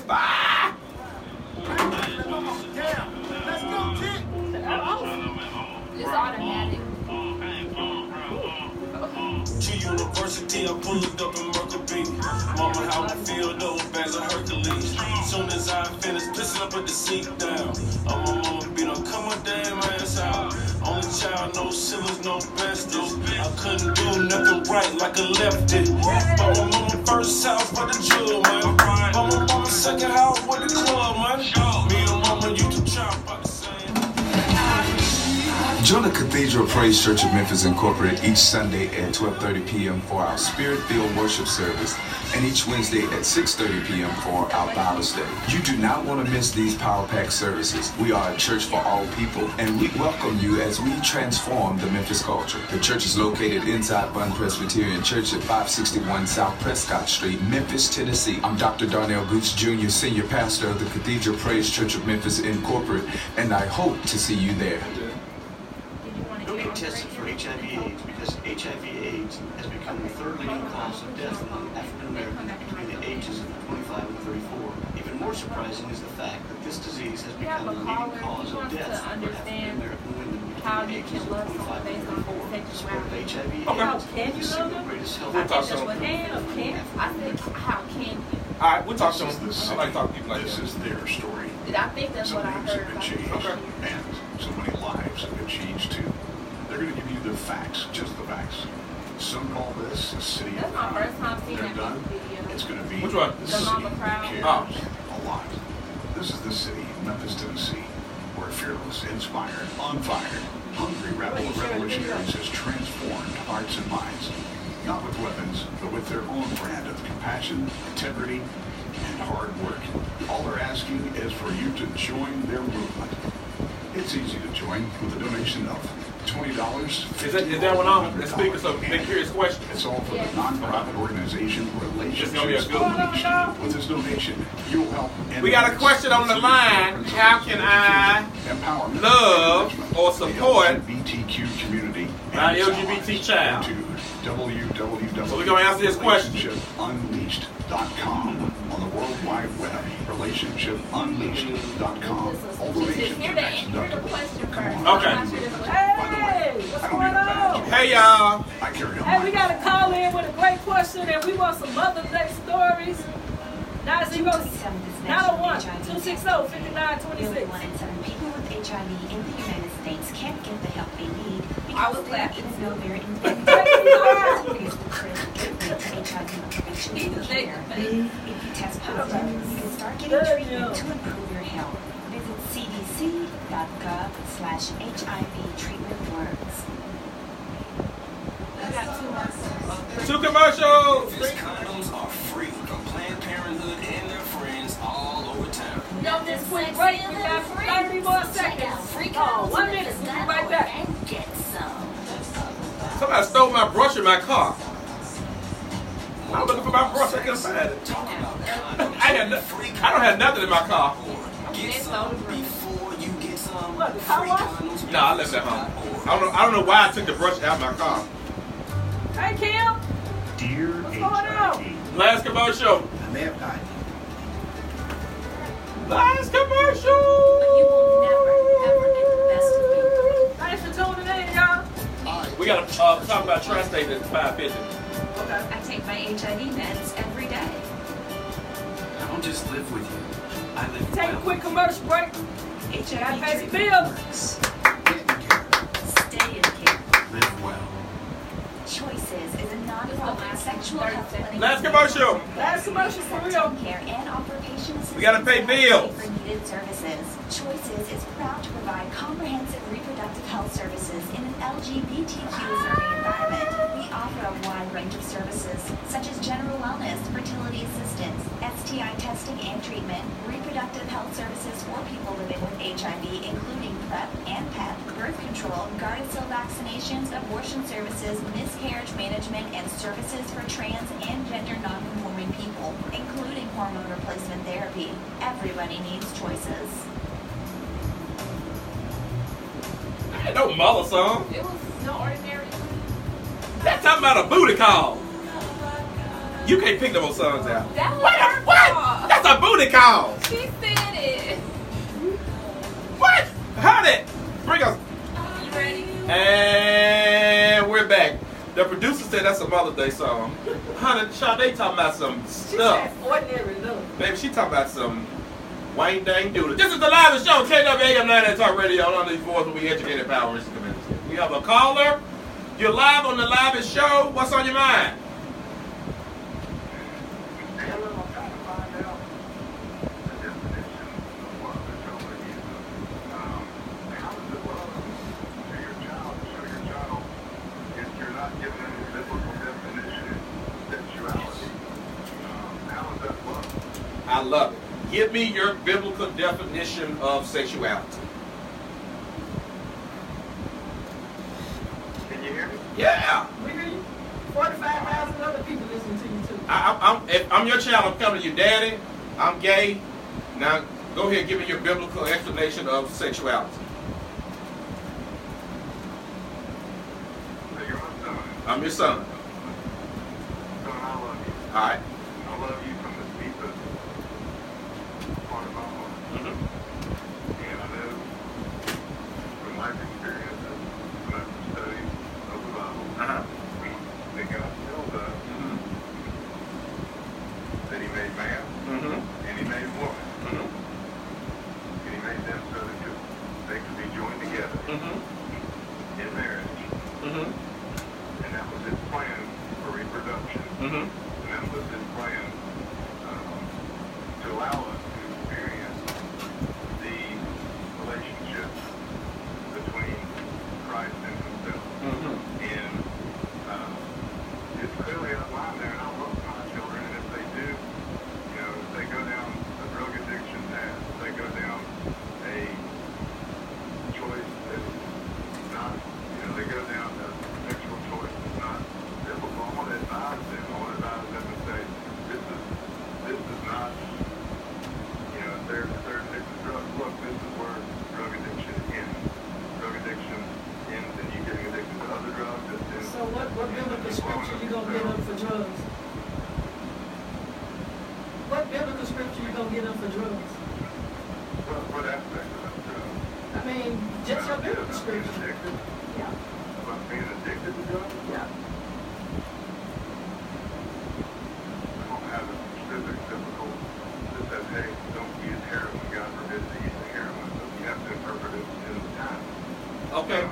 Bye. It's automatic. To university, I pulled up in Mercury. Mama, how I feel, those bags of Hercules. Soon as I finish pissing up at the seat down, I'm a mama beat on, come on, damn ass out. Only child, no siblings, no besties. I couldn't do nothing right like a lefty. Bought my mama first house for the jewel, man. Bought my mama second house with the club, man. Me and mama used to chop about the same. Join the Cathedral Praise Church of Memphis Incorporated each Sunday at 12:30 p.m. for our Spirit-filled worship service and each Wednesday at 6:30 p.m. for our Bible study. You do not want to miss these power-packed services. We are a church for all people, and we welcome you as we transform the Memphis culture. The church is located inside Bun Presbyterian Church at 561 South Prescott Street, Memphis, Tennessee. I'm Dr. Darnell Gooch Jr., Senior Pastor of the Cathedral Praise Church of Memphis Incorporated, and I hope to see you there. Don't get tested for HIV/AIDS because HIV/AIDS has become the third leading cause of death among African Americans between the ages of 25 and 34. Even more surprising is the fact that this disease has become the leading cause of death for African American women between the ages of 25 and 34. Spread of HIV/AIDS is the single greatest health How can you? All right, we'll talk to them. This I like talking to people like this this. is their story. I think that's Some what I names heard. have been changed, and so many lives have been changed too. They're going to give you the facts, just the facts. Some call this a city That's of my crime. first time seeing They're that done. video. It's going to be Which one? the The city Mama that Crowd. cares Oh. a lot. This is the city, Memphis, Tennessee, where fearless, inspired, unfired, hungry revolutionaries has transformed hearts and minds. Not with weapons, but with their own brand of compassion, integrity, and hard work. All they're asking is for you to join their movement. It's easy to join with a donation of $20. Is that one on? Let's speak of some big curious question. It's all for the nonprofit organization It's gonna be a Relationships good one. Unleashed. With this donation, you'll help. We got a question on the line. How can I empowerment, love or support the LGBTQ community my and LGBT its child? allies? To www. So we're gonna answer this question. RelationshipUnleashed.com on the World Wide Web. RelationshipUnleashed.com. All donations Hear are the tax deductible. question Come first. on. Okay. Hey, what's I don't going need a badge. on? Hey y'all. I carry on Hey, my we got a call in with a great question, and we want some Mother's Day stories. 901-260-5926. 1 in 7 people with HIV in the United States can't get the help they need I because was they laughing. don't know their intended use the critical treatment for HIV prevention and care. If you test positive, you can start getting treatment to improve your health. Visit cdc.gov/HIV treatment works. Two commercials. These condoms are free from Planned Parenthood and their friends all over town. No, this quick break. We got 30 more seconds. Oh, 1 minute. We'll be right back. And get some. Somebody stole my brush in my car. I'm looking for my brush. I can't find it. I don't have nothing in my car. Get some before you get some. What, the car wash? No, I left it at home. I don't know why I took the brush out of my car. Hey, Kim. Dear What's going on? Last commercial. I may have died. Last commercial. But you will never, ever get the best of me. Thanks for tuning in, y'all. We gotta talk about Tri-State at 5:50. Okay. I take my HIV meds every day. I don't just live with you. I live Take a well. quick commercial break. HIV Gotta pay some treatment bills. works. Stay in care. Live well. Choices is a non-profit sexual health clinic. Last commercial. Last commercial for real. Care and offer patient assistance We gotta pay bills. for needed services. Choices is proud to provide comprehensive reproductive health services in an LGBTQ-friendly environment. We offer a wide range of services, such as general wellness, fertility assistance, STI testing and treatment, reproductive health services for people living with HIV, including PrEP and PEP, birth control, Gardasil vaccinations, abortion services, miscarriage management, and services for trans and gender non-conforming people, including hormone replacement therapy. Everybody needs choices. Ain't no mother song. It was no ordinary. That's talking about a booty call. You can't pick them songs out. That was What? her What? fault. That's a booty call. She said it. What? How that? Bring us. You ready? And we're back. The producer said that's a Mother's Day song. Honey, child, they talking about some She stuff. said ordinary love. Baby, she talking about some Wayne Dang Doodle. This is the live show, KWAM 9 Talk Radio on these voices we educate, empower, and community. We have a caller. You're live on the live show. What's on your mind? Hello, I'm trying to find out the definition of love that somebody uses. How does it love to your child, to show your child if you're not giving them the biblical definition of sexuality? How is that love? I love it. Give me your biblical definition of sexuality. Can you hear me? Yeah. We hear you. 45,000 other people listening to you too. If I'm your child, I'm coming to you, Daddy. I'm gay. Now, go ahead and give me your biblical explanation of sexuality. So you're my son. I'm your son. Son, I love you. All right. I love you from the deepest part of my heart. Mm-hmm. And I know from life experiences, from after study of the Bible, Uh-huh. that God tells us Mm-hmm. that He made man Mm-hmm. and He made woman. Mm-hmm. And He made them so that they could be joined together Mm-hmm. in marriage. Mm-hmm. And that was His plan for reproduction. Mm-hmm. And that was His plan to allow us to experience the relationship between Christ and Himself. Mm-hmm. And it's clearly outlined there, and I love my children, and if they do, you know, if they go down a drug addiction path, if they go down a choice that is not, you know, they go down a sexual choice that's not biblical, I want to advise them. I want to advise them and say, this is not, you know, if they're addicted to drugs, look, this is where drug addiction ends. Drug addiction ends and you getting addicted to other drugs. So what biblical scripture you gonna get them for drugs? What biblical scripture you gonna get them for drugs? What aspect of that drugs? I mean, just your biblical Being scripture. addicted? Yeah. About being addicted to drugs? Yeah. I don't have a specific biblical that says, hey, don't use heroin. God forbid to use the heroin. But you have to interpret it in the time. Okay,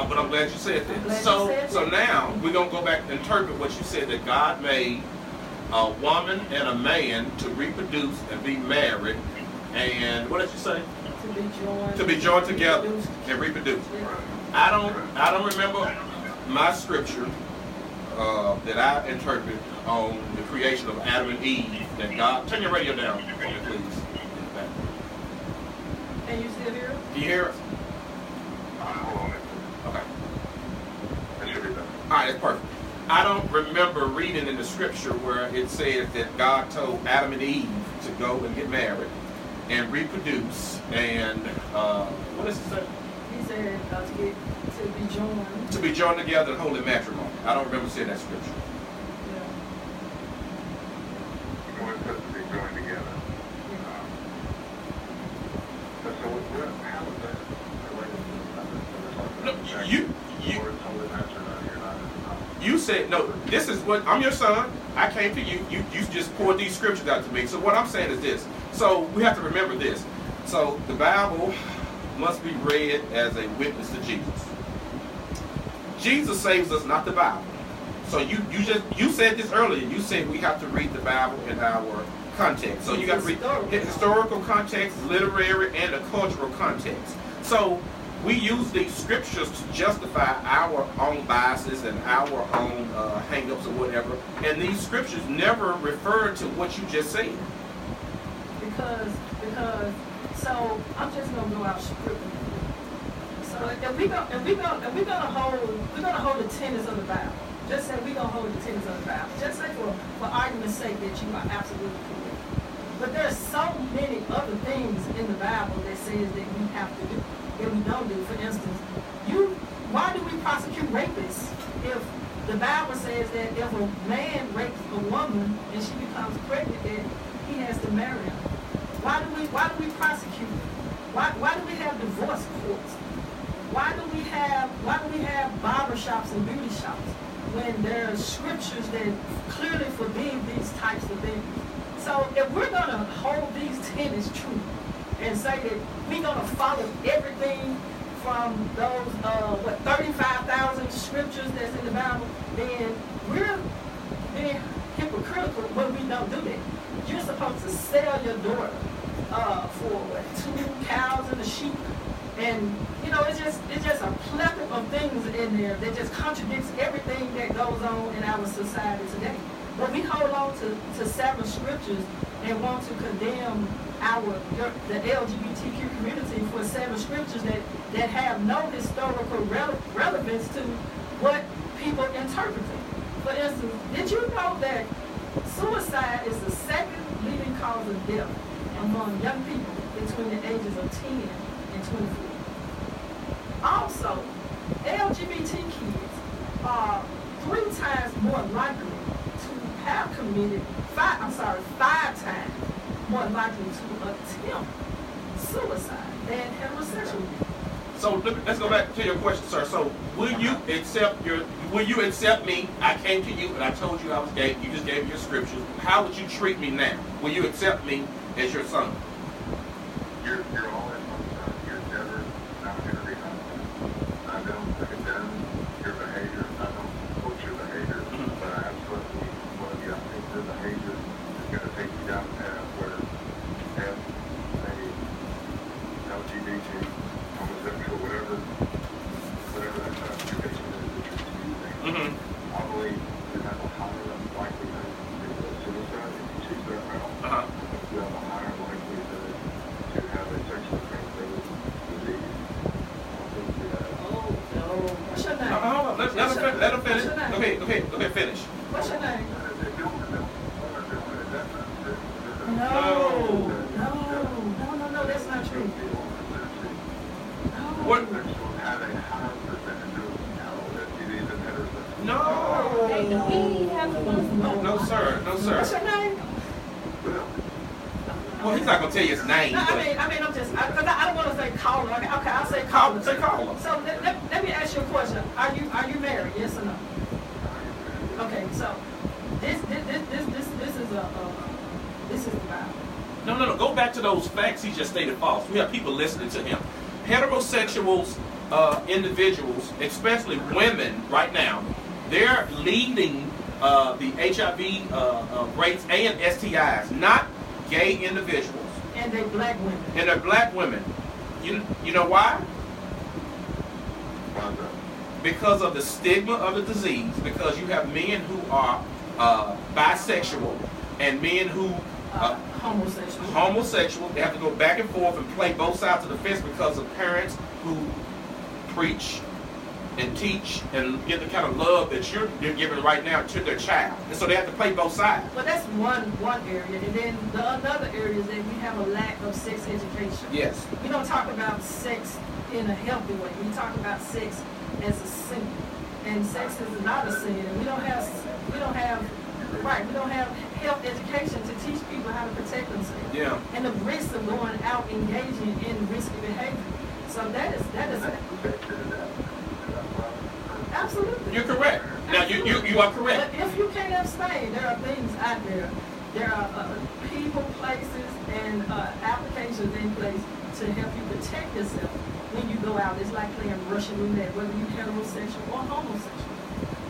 but I'm glad you said I'm that. glad you So, said so that. now we're gonna go back and interpret what you said, that God made a woman and a man to reproduce and be married, and what did you say? To be joined together and reproduce. Yeah. I don't remember my scripture that I interpret on the creation of Adam and Eve. That God, turn your radio down for me, please. Can you still hear it? Can you hear us? Hold on. Okay. That should be better. All right, that's perfect. I don't remember reading in the scripture where it says that God told Adam and Eve to go and get married and reproduce and what does it say? He said to be joined. To be joined together in holy matrimony. I don't remember seeing that scripture. Yeah. When it's supposed to be joined together. So how is that related to the You said, no, this is what, I'm your son. I came to you. You just poured these scriptures out to me. So what I'm saying is this. So we have to remember this. So the Bible must be read as a witness to Jesus. Jesus saves us, not the Bible. So you said this earlier. You said we have to read the Bible in our context. So you got to read the historical context, literary, and the cultural context. So we use these scriptures to justify our own biases and our own hang-ups or whatever. And these scriptures never refer to what you just said. Because so I'm just gonna go out scripting. So if we're gonna hold the tenets of the Bible. Just say we're gonna hold the tenets of the Bible. Just say for argument's sake that you are absolutely correct. But there's so many other things in the Bible that says that we have to do that we don't do. For instance, why do we prosecute rapists if the Bible says that if a man rapes a woman and she becomes pregnant, that he has to marry her. Why do we prosecute them? Why do we have divorce courts? Why do we have barber shops and beauty shops when there are scriptures that clearly forbid these types of things? So if we're gonna hold these tenets true and say that we're gonna follow everything from those 35,000 scriptures that's in the Bible, then we're being hypocritical when we don't do that. You're supposed to sell your daughter for 2 cows and a sheep, and it's just a plethora of things in there that just contradicts everything that goes on in our society today. But we hold on to 7 scriptures and want to condemn the LGBTQ community for 7 scriptures that have no historical relevance to what people interpret. For instance, did you know that suicide is the second leading cause of death among young people between the ages of 10 and 24? Also, LGBT kids are 3 times more likely to have committed 5 times more likely to attempt suicide than heterosexual people. So let's go back to your question, sir. So will you accept me? I came to you and I told you I was gay. You just gave me your scriptures. How would you treat me now? Will you accept me as your son? You're always my son. You're never not going to be my son. I don't condemn your behavior. I don't coach your behavior. But I absolutely want you. I think your behavior is going to take you down a path where have a LGBT, homosexual, whatever that classification is that you're using. I believe you have a higher likelihood of suicide if you choose that route. You have a higher likelihood to have a sexually transmitted disease. I think you have. What's your name? Hold on. Let him finish. Okay, finish. What's your name? No, that's not true. What? Have a higher percentage of STDs than heterosexual. No, sir. What's your name? Well, he's not gonna tell you his name. No, I mean, I'm just, because I don't want to say caller. Okay, I'll say caller. Say caller. So let me ask you a question. Are you married? Yes or no? Okay, so this is the Bible. No. Go back to those facts he just stated false. We have people listening to him. Heterosexuals, individuals, especially women right now, they're leading the HIV rates and STIs, not gay individuals. And they're black women. And they're black women. You know why? Because of the stigma of the disease, because you have men who are bisexual and men who homosexual. They have to go back and forth and play both sides of the fence because of parents who preach and teach and give the kind of love that you're giving right now to their child. And so they have to play both sides. Well, that's one area. And then another area is that we have a lack of sex education. Yes. We don't talk about sex in a healthy way. We talk about sex as a sin. And sex is not a sin. And we don't have health education to teach people how to protect themselves. Yeah. And the risks of going out engaging in risky behavior. So that is absolutely. You're correct. Now you are correct. But if you can't abstain, there are things out there. There are people, places, and applications in place to help you protect yourself when you go out. It's like playing Russian roulette, whether you're heterosexual or homosexual.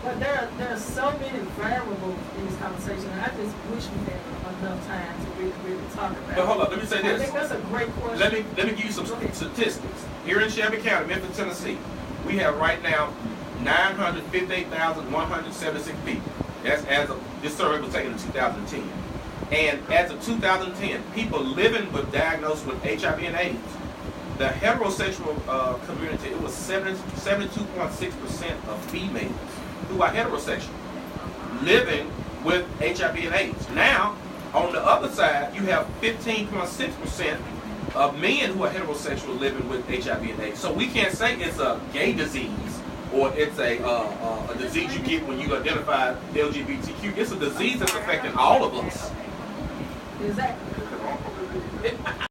But there are so many variables in this conversation, and I just wish we had enough time to really talk about it. But hold on, let me say this. I think that's a great question. Let me give you some statistics. Here in Shelby County, Memphis, Tennessee, we have right now 958,176 people. That's as of this survey was taken in 2010. And as of 2010, people living with diagnosed with HIV and AIDS. The heterosexual community, it was 72.6% of females who are heterosexual living with HIV and AIDS. Now, on the other side, you have 15.6% of men who are heterosexual living with HIV and AIDS. So we can't say it's a gay disease or it's a disease you get when you identify LGBTQ. It's a disease that's affecting all of us. Exactly. It's an awful disease.